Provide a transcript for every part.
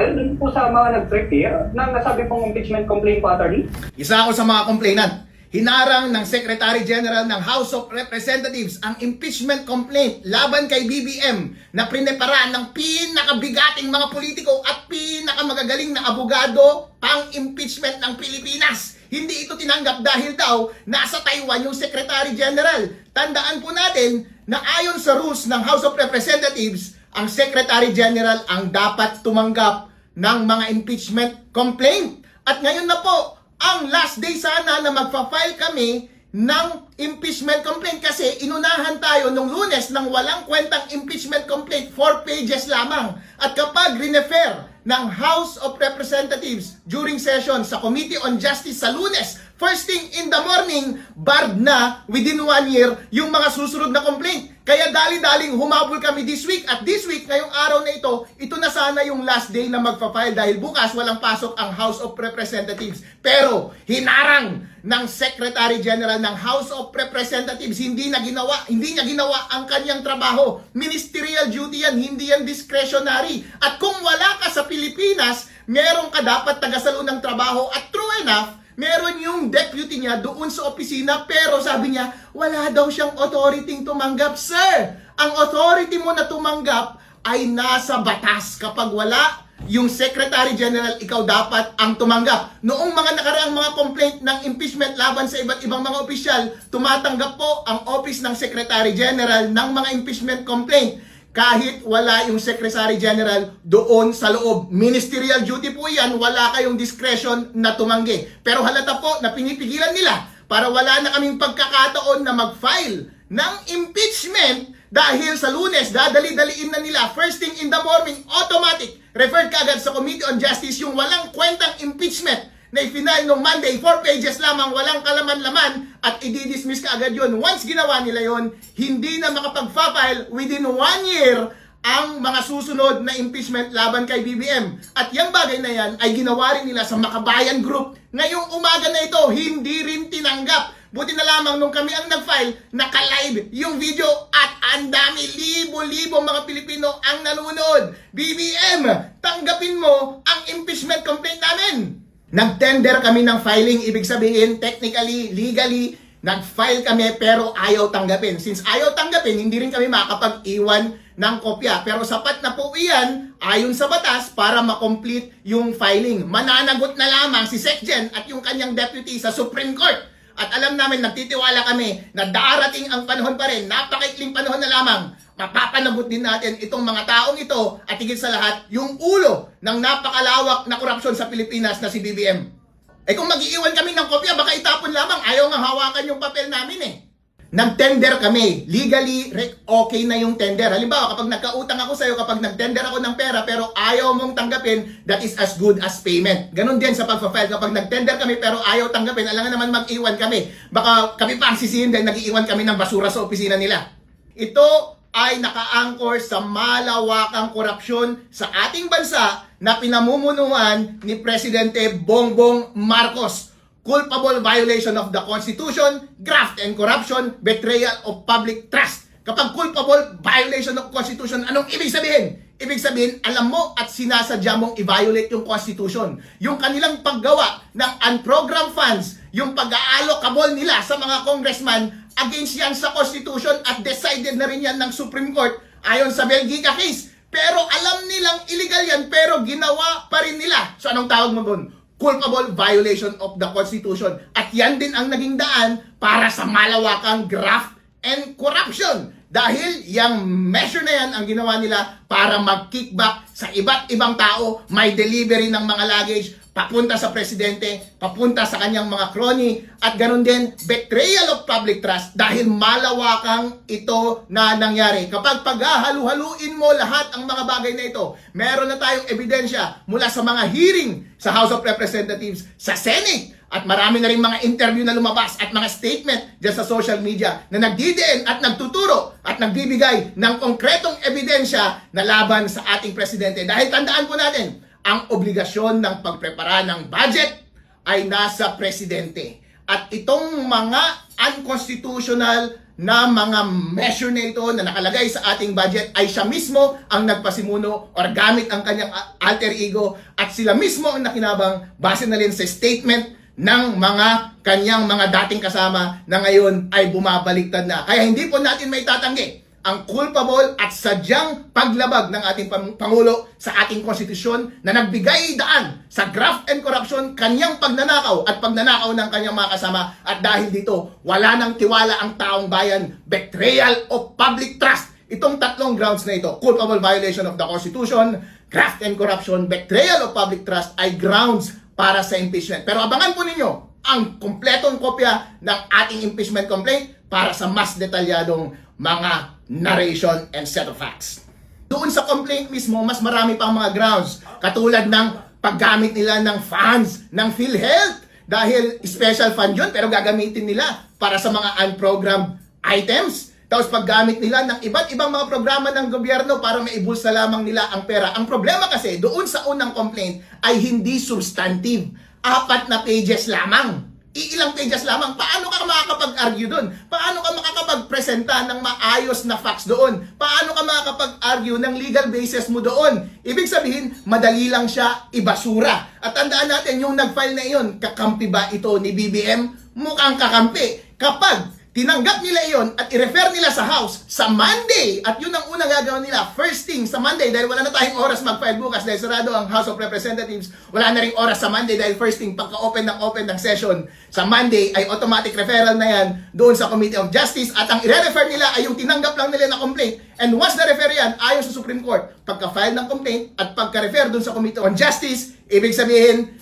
magpa-file dun po sa mga nag-prepare na nasabi pong impeachment complaint po, attorney? Isa ako sa mga complainant. Hinarang ng Secretary General ng House of Representatives ang impeachment complaint laban kay BBM na prineparaan ng pinakabigating mga politiko at pinakamagagaling na abogado pang-impeachment ng Pilipinas. Hindi ito tinanggap dahil daw nasa Taiwan yung Secretary General. Tandaan po natin na ayon sa rules ng House of Representatives, ang Secretary General ang dapat tumanggap ng mga impeachment complaint. At ngayon na po, ang last day sana na magpa-file kami ng impeachment complaint kasi inunahan tayo nung Lunes ng walang kwentang impeachment complaint, 4 pages lamang. At kapag rinefer ng House of Representatives during session sa Committee on Justice sa Lunes, first thing in the morning, barred na within 1 year yung mga susunod na complaint. Kaya dali-daling humabol kami this week. At this week, ngayong araw na ito na sana yung last day na magpa-file dahil bukas walang pasok ang House of Representatives. Pero hinarang ng Secretary General ng House of Representatives, hindi niya ginawa ang kanyang trabaho. Ministerial duty yan, hindi yan discretionary. At kung wala ka sa Pilipinas, meron ka dapat tagasalo ng trabaho. At true enough, meron yung deputy niya doon sa opisina pero sabi niya, wala daw siyang authority tumanggap. Sir, ang authority mo na tumanggap ay nasa batas. Kapag wala yung Secretary General, ikaw dapat ang tumanggap. Noong mga nakaraang mga complaint ng impeachment laban sa iba't ibang mga opisyal, tumatanggap po ang Office ng Secretary General ng mga impeachment complaint. Kahit wala yung Secretary General doon sa loob. Ministerial duty po yan, wala kayong discretion na tumanggi. Pero halata po na pinipigilan nila para wala na kaming pagkakataon na mag-file ng impeachment dahil sa Lunes, dadali-daliin na nila. First thing in the morning, automatic, referred kaagad sa Committee on Justice yung walang kwentang impeachment na i-final nung Monday, 4 pages lamang, walang kalaman-laman at i-dismiss ka agad yun. Once ginawa nila yun, hindi na makapag-file within 1 year ang mga susunod na impeachment laban kay BBM. At yung bagay na yan ay ginawa rin nila sa Makabayan Group. Ngayong umaga na ito, hindi rin tinanggap. Buti na lamang nung kami ang nag-file, naka-live yung video at ang dami, libo-libo mga Pilipino ang nanonood. BBM, tanggapin mo ang impeachment complaint namin. Nag-tender kami ng filing, ibig sabihin, technically, legally, nag-file kami pero ayaw tanggapin. Since ayaw tanggapin, hindi rin kami makakapag-iwan ng kopya. Pero sapat na po iyan, ayon sa batas, para makomplete yung filing. Mananagot na lamang si SecGen at yung kanyang deputy sa Supreme Court. At alam namin, nagtitiwala kami na darating ang panahon pa rin, napakaikling panahon na lamang, mapapanagot din natin itong mga taong ito at higit sa lahat, yung ulo ng napakalawak na korupsyon sa Pilipinas na si BBM. Eh kung mag-iiwan kami ng kopya, baka itapon lamang, ayaw nga hawakan yung papel namin eh. Nag-tender kami. Legally, okay na yung tender. Halimbawa, kapag nagkautang ako sa'yo, kapag nag-tender ako ng pera, pero ayaw mong tanggapin, that is as good as payment. Ganon din sa pagpa-file. Kapag nag-tender kami, pero ayaw tanggapin, alangan naman mag-iwan kami. Baka kami pa ang sisihin dahil nag-iwan kami ng basura sa opisina nila. Ito ay naka-anchor sa malawakang korupsyon sa ating bansa na pinamumunuan ni Presidente Bongbong Marcos. Culpable violation of the Constitution, graft and corruption, betrayal of public trust. Kapag culpable violation of Constitution, anong ibig sabihin? Ibig sabihin, alam mo at sinasadya mong i-violate yung Constitution. Yung kanilang paggawa ng unprogrammed funds, yung pag-aalokable nila sa mga congressman, against yan sa Constitution at decided na rin yan ng Supreme Court ayon sa Belgica case. Pero alam nilang illegal yan, pero ginawa pa rin nila. So anong tawag mo doon? Culpable violation of the Constitution. At yan din ang naging daan para sa malawakang graft and corruption. Dahil yung measure na yan ang ginawa nila para mag-kickback sa iba't ibang tao, may delivery ng mga luggage, papunta sa presidente, papunta sa kanyang mga crony, at ganun din, betrayal of public trust dahil malawakang ito na nangyari. Kapag paghahalu-haluin mo lahat ang mga bagay na ito, meron na tayong ebidensya mula sa mga hearing sa House of Representatives, sa Senate, at marami na rin mga interview na lumabas at mga statement dyan sa social media na nagdidiin at nagtuturo at nagbibigay ng konkretong ebidensya na laban sa ating presidente. Dahil tandaan po natin, ang obligasyon ng pagprepara ng budget ay nasa presidente. At itong mga unconstitutional na mga measure na ito na nakalagay sa ating budget ay siya mismo ang nagpasimuno or gamit ang kanyang alter ego at sila mismo ang nakinabang base na rin sa statement ng mga kanyang mga dating kasama na ngayon ay bumabaliktad na. Kaya hindi po natin may tatanggi ang culpable at sadyang paglabag ng ating Pangulo sa ating konstitusyon na nagbigay daan sa graft and corruption, kanyang pagnanakaw at pagnanakaw ng kanyang mga kasama. At dahil dito, wala nang tiwala ang taong bayan, betrayal of public trust. Itong tatlong grounds na ito, culpable violation of the Constitution, graft and corruption, betrayal of public trust ay grounds para sa impeachment. Pero abangan po ninyo ang kumpletong kopya ng ating impeachment complaint para sa mas detalyadong mga narration and set of facts. Doon sa complaint mismo, mas marami pang mga grounds katulad ng paggamit nila ng funds ng PhilHealth dahil special fund yun pero gagamitin nila para sa mga unprogrammed items. Tapos paggamit nila ng iba't ibang mga programa ng gobyerno para maibulsa lamang nila ang pera. Ang problema kasi doon sa unang complaint ay hindi substantive. 4 na pages lamang. Ilang pages lamang. Paano ka makakapag-argue doon? Paano ka makakapag-presenta ng maayos na facts doon? Paano ka makakapag-argue ng legal basis mo doon? Ibig sabihin, madali lang siya ibasura. At tandaan natin, yung nag-file na iyon, kakampi ba ito ni BBM? Mukhang kakampi. Kapag tinanggap nila iyon at i-refer nila sa House sa Monday, at yun ang unang gagawin nila, first thing sa Monday, dahil wala na tayong oras mag-file bukas dahil sarado ang House of Representatives, wala na rin oras sa Monday dahil first thing, pagka-open ng session sa Monday ay automatic referral na yan doon sa Committee of Justice at ang i-refer nila ay yung tinanggap lang nila na complaint. And once na-refer yan, ayon sa Supreme Court, pagka-file ng complaint at pagka-refer doon sa Committee on Justice, ibig sabihin,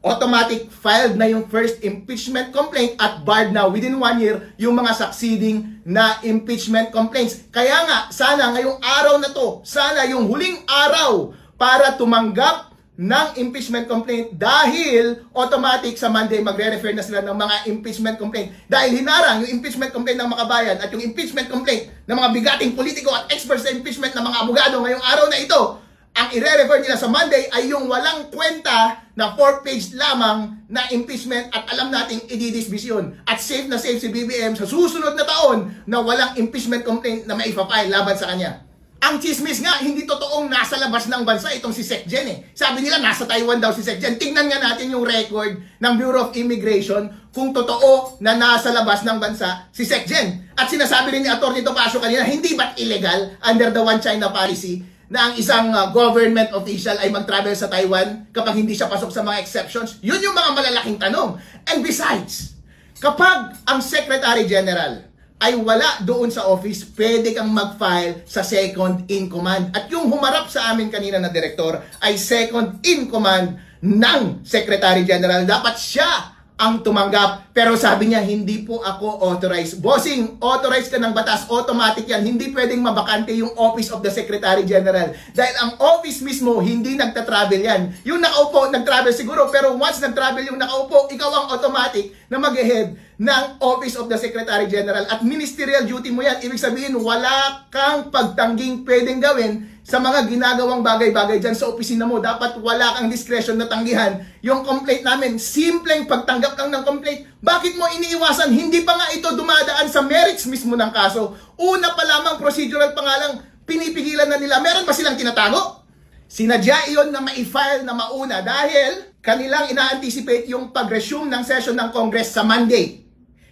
automatic filed na yung first impeachment complaint at barred na within 1 year yung mga succeeding na impeachment complaints. Kaya nga, sana ngayong araw na to, sana yung huling araw para tumanggap ng impeachment complaint dahil automatic sa Monday magre-refer na sila ng mga impeachment complaint. Dahil hinarang yung impeachment complaint ng mga bayan at yung impeachment complaint ng mga bigating politiko at experts sa impeachment ng mga abogado ngayong araw na ito, ang i-refer nila sa Monday ay yung walang kwenta na 4-page lamang na impeachment at alam nating i-dismiss yun. At safe na safe si BBM sa susunod na taon na walang impeachment complaint na maipapile laban sa kanya. Ang chismis nga, hindi totoong nasa labas ng bansa itong si Secgen eh. Sabi nila nasa Taiwan daw si Secgen. Tingnan nga natin yung record ng Bureau of Immigration kung totoo na nasa labas ng bansa si Secgen. At sinasabi rin ni Atty. Topacio kanina, hindi ba't illegal under the One China policy na ang isang government official ay mag-travel sa Taiwan kapag hindi siya pasok sa mga exceptions? Yun yung mga malalaking tanong. And besides, kapag ang Secretary General ay wala doon sa office, pwede kang mag-file sa second in command. At yung humarap sa amin kanina na direktor ay second in command ng Secretary General. Dapat siya ang tumanggap. Pero sabi niya, hindi po ako authorized. Bossing, authorized ka ng batas, automatic yan. Hindi pwedeng mabakante yung Office of the Secretary General. Dahil ang office mismo, hindi nagta-travel yan. Yung nakaupo, nag-travel siguro. Pero once nag-travel yung nakaupo, ikaw ang automatic na mag-head ng Office of the Secretary General. At ministerial duty mo yan. Ibig sabihin, wala kang pagtangging pwedeng gawin sa mga ginagawang bagay-bagay dyan sa opisina mo. Dapat wala kang discretion na tanggihan yung complaint namin. Simpleng pagtanggap lang ng complaint. Bakit mo iniiwasan? Hindi pa nga ito dumadaan sa merits mismo ng kaso. Una pa lamang procedural pa nga lang, pinipigilan na nila. Meron ba silang tinatago? Sinadya iyon na ma-file na mauna dahil kanilang ina-anticipate yung pag-resume ng session ng Congress sa Monday.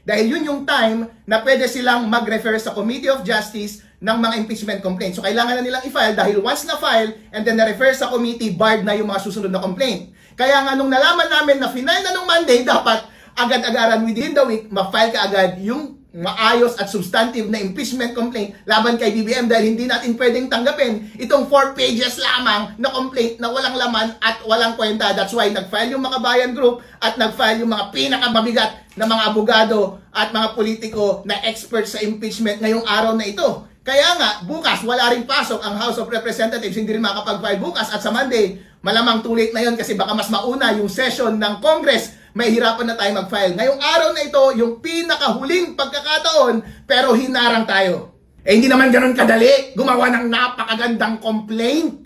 Dahil yun yung time na pwede silang mag-refer sa Committee of Justice ng mga impeachment complaints. So kailangan na nilang i-file dahil once na-file and then na-refer sa committee, barred na yung mga susunod na complaint. Kaya nga nung nalaman namin na final na nung Monday, dapat agad-agaran within the week, ma-file ka agad yung maayos at substantive na impeachment complaint laban kay BBM dahil hindi natin pwedeng tanggapin itong 4 pages lamang na complaint na walang laman at walang kwenta. That's why nag-file yung mga bayan group at nag-file yung mga pinakamabigat na mga abogado at mga politiko na expert sa impeachment ngayong araw na ito. Kaya nga, bukas wala ring pasok ang House of Representatives, hindi rin makapag-file bukas at sa Monday, malamang too late na yun kasi baka mas mauna yung session ng Congress, may hirapan na tayo mag-file. Ngayong araw na ito, yung pinakahuling pagkakataon, pero hinarang tayo. Eh hindi naman ganun kadali, gumawa ng napakagandang complaint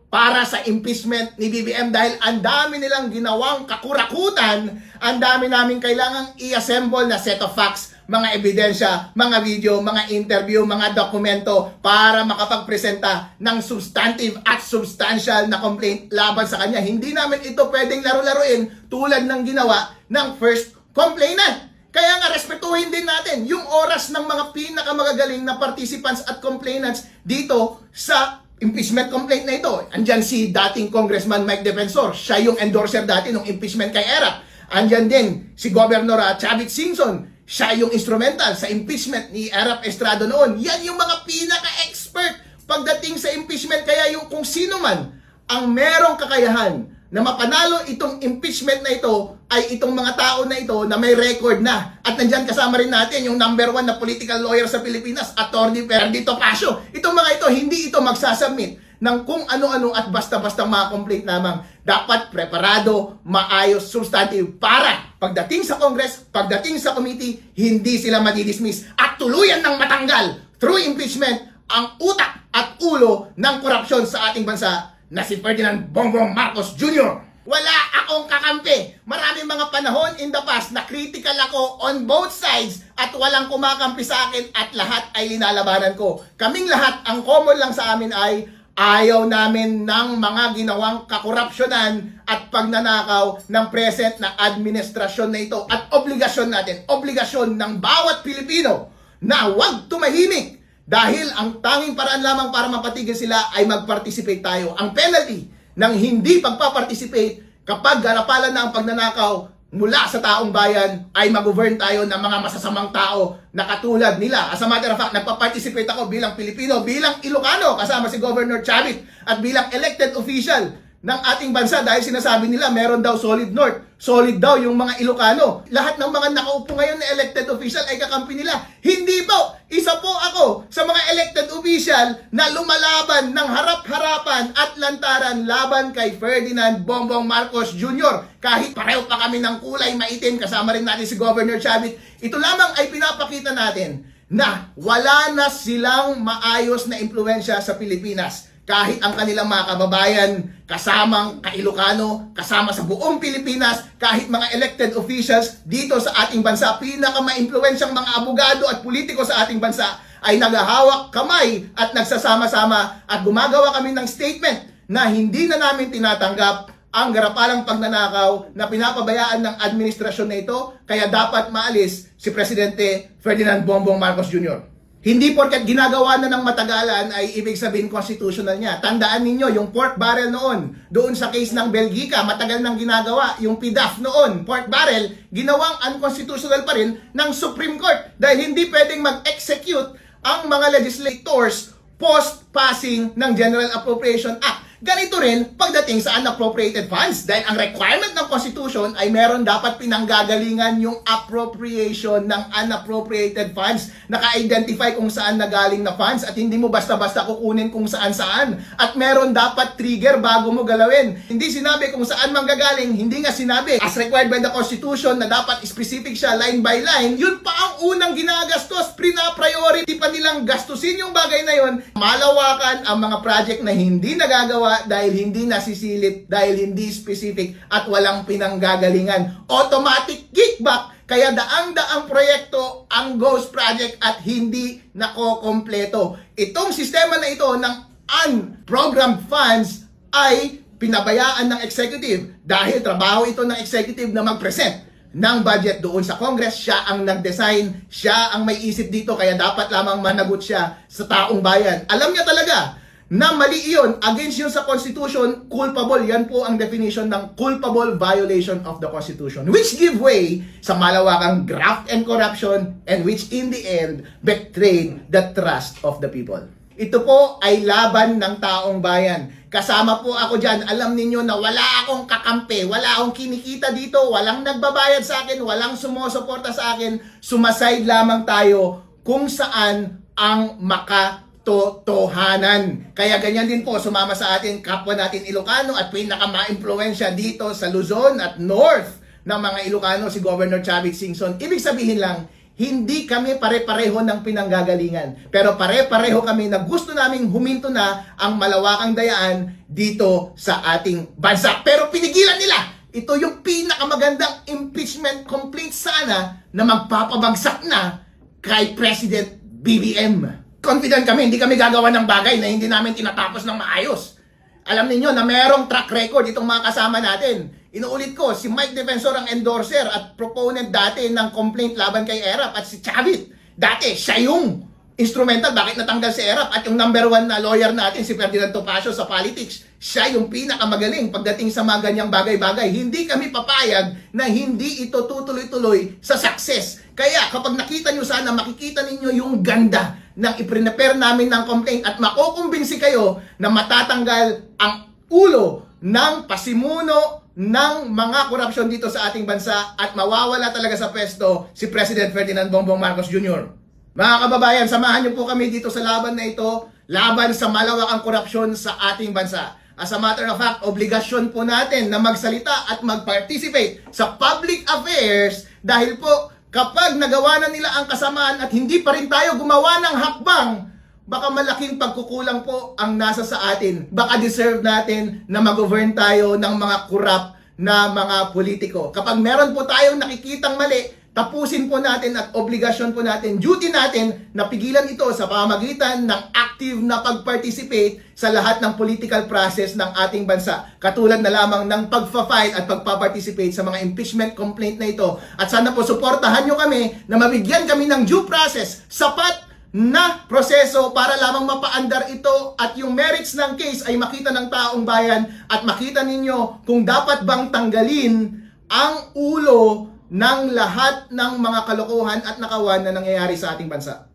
para sa impeachment ni BBM dahil ang dami nilang ginawang kakurakutan, ang dami namin kailangang i-assemble na set of facts, mga ebidensya, mga video, mga interview, mga dokumento para makapagpresenta ng substantive at substantial na complaint laban sa kanya. Hindi namin ito pwedeng laro-laruin tulad ng ginawa ng first complainant. Kaya nga, respetuhin din natin yung oras ng mga pinakamagagaling na participants at complainants dito sa impeachment complaint na ito. Andyan si dating Congressman Mike Defensor. Siya yung endorser dati ng impeachment kay Erap. Andyan din si Governor Chavit Singson. Siya yung instrumental sa impeachment ni Erap Estrado noon. Yan yung mga pinaka-expert pagdating sa impeachment. Kaya yung kung sino man ang merong kakayahan na mapanalo itong impeachment na ito ay itong mga tao na ito na may record na. At nandyan kasama rin natin yung number 1 na political lawyer sa Pilipinas, Attorney Ferdinand Topacio. Itong mga ito, hindi ito magsasubmit ng kung ano-ano at basta-basta mga complaint lamang. Dapat preparado, maayos, substantive para pagdating sa Congress, pagdating sa committee, hindi sila madidismiss at tuluyan ng matanggal through impeachment ang utak at ulo ng korupsyon sa ating bansa na si Ferdinand Bongbong Marcos Jr. Wala akong kakampi. Maraming mga panahon in the past na critical ako on both sides at walang kumakampi sa akin at lahat ay linalabanan ko. Kaming lahat, ang common lang sa amin ay ayaw namin ng mga ginawang kakorupsyonan at pagnanakaw ng present na administrasyon na ito. At obligasyon natin, obligasyon ng bawat Pilipino na huwag tumahimik. Dahil ang tanging paraan lamang para mapatigil sila ay mag-participate tayo. Ang penalty ng hindi pagpa-participate kapag garapalan na ang pagnanakaw mula sa taong bayan ay mag-govern tayo ng mga masasamang tao na katulad nila. As a matter of fact, nagpa-participate ako bilang Pilipino, bilang Ilocano, kasama si Governor Chavit at bilang elected official ng ating bansa dahil sinasabi nila meron daw solid north, solid daw yung mga Ilocano. Lahat ng mga nakaupo ngayon na elected official ay kakampi nila. Hindi po! Isa po ako sa mga elected official na lumalaban ng harap-harapan at lantaran laban kay Ferdinand Bongbong Marcos Jr. Kahit pareho pa kami ng kulay maitim, kasama rin natin si Governor Chavit, ito lamang ay pinapakita natin na wala na silang maayos na impluwensya sa Pilipinas. Kahit ang kanilang mga kababayan, kasamang ka-Ilocano, kasama sa buong Pilipinas, kahit mga elected officials dito sa ating bansa, pinaka-maimpluwensyang mga abogado at politiko sa ating bansa, ay naghahawak kamay at nagsasama-sama at gumagawa kami ng statement na hindi na namin tinatanggap ang garapalang pagnanakaw na pinapabayaan ng administrasyon na ito, kaya dapat maalis si Presidente Ferdinand Bongbong Marcos Jr. Hindi porket ginagawa na ng matagalan ay ibig sabihin constitutional niya. Tandaan ninyo, yung pork barrel noon, doon sa case ng Belgica, matagal nang ginagawa. Yung PDAF noon, pork barrel, ginawang unconstitutional pa rin ng Supreme Court. Dahil hindi pwedeng mag-execute ang mga legislators post-passing ng General Appropriation Act. Ganito rin pagdating sa unappropriated funds dahil ang requirement ng Constitution ay meron dapat pinanggagalingan yung appropriation ng unappropriated funds. Naka-identify kung saan nagaling na funds at hindi mo basta-basta kukunin kung saan-saan. At meron dapat trigger bago mo galawin. Hindi sinabi kung saan manggagaling, hindi nga sinabi as required by the Constitution na dapat specific siya line by line. Yun pa ang unang ginagastos, prina-priority pa nilang gastusin yung bagay na yun. Malawakan ang mga project na hindi nagagawa dahil hindi nasisilip, dahil hindi specific at walang pinanggagalingan. Automatic kickback, kaya daang-daang proyekto ang ghost project at hindi nakokompleto. Itong sistema na ito ng unprogrammed funds ay pinabayaan ng executive dahil trabaho ito ng executive na mag-present ng budget doon sa Congress. Siya ang nag-design, siya ang may isip dito, kaya dapat lamang managot siya sa taong bayan. Alam niya talaga na mali iyon, against yun sa Constitution, culpable. Yan po ang definition ng culpable violation of the Constitution, which give way sa malawakang graft and corruption and which in the end betrayed the trust of the people. Ito po ay laban ng taong bayan. Kasama po ako dyan. Alam ninyo na wala akong kakampi, wala akong kinikita dito, walang nagbabayad sa akin, walang sumusuporta sa akin. Sumaside lamang tayo kung saan ang totohanan. Kaya ganyan din po, sumama sa atin kapwa natin Ilocano at pinaka-ma-impluwensya dito sa Luzon at North ng mga Ilocano, si Governor Chavit Singson. Ibig sabihin lang, hindi kami pare-pareho ng pinanggagalingan. Pero pare-pareho kami na gusto naming huminto na ang malawakang dayaan dito sa ating bansa. Pero pinigilan nila. Ito yung pinakamagandang impeachment complaint sana na magpapabagsak na kay President BBM. Confident kami, hindi kami gagawa ng bagay na hindi namin tinatapos ng maayos. Alam niyo na merong track record itong mga kasama natin. Inuulit ko, si Mike Defensor ang endorser at proponent dati ng complaint laban kay Erap at si Chavit. Dati, siya yung instrumental. Bakit natanggal si Erap? At yung number 1 na lawyer natin, si Ferdinand Topacio sa politics, siya yung pinakamagaling pagdating sa mga ganyang bagay-bagay. Hindi kami papayag na hindi ito tutuloy-tuloy sa success. Kaya kapag nakita nyo sana, makikita ninyo yung ganda ng iprepare namin ng complaint at makukumbinsi kayo na matatanggal ang ulo ng pasimuno ng mga korupsyon dito sa ating bansa at mawawala talaga sa pwesto si President Ferdinand Bongbong Marcos Jr. Mga kababayan, samahan niyo po kami dito sa laban na ito, laban sa malawakang korupsyon sa ating bansa. As a matter of fact, obligasyon po natin na magsalita at mag-participate sa public affairs dahil po kapag nagawa na nila ang kasamaan at hindi pa rin tayo gumawa ng hakbang, baka malaking pagkukulang po ang nasa sa atin. Baka deserve natin na mag-govern tayo ng mga corrupt na mga politiko. Kapag meron po tayong nakikitang mali, tapusin po natin at obligasyon po natin, duty natin na pigilan ito sa pamamagitan ng active na pag-participate sa lahat ng political process ng ating bansa. Katulad na lamang ng pagfa-file at pagpa-participate sa mga impeachment complaint na ito. At sana po suportahan nyo kami na mabigyan kami ng due process, sapat na proseso para lamang mapaandar ito at yung merits ng case ay makita ng taong bayan at makita ninyo kung dapat bang tanggalin ang ulo ng lahat ng mga kalokohan at nakawan na nangyayari sa ating bansa.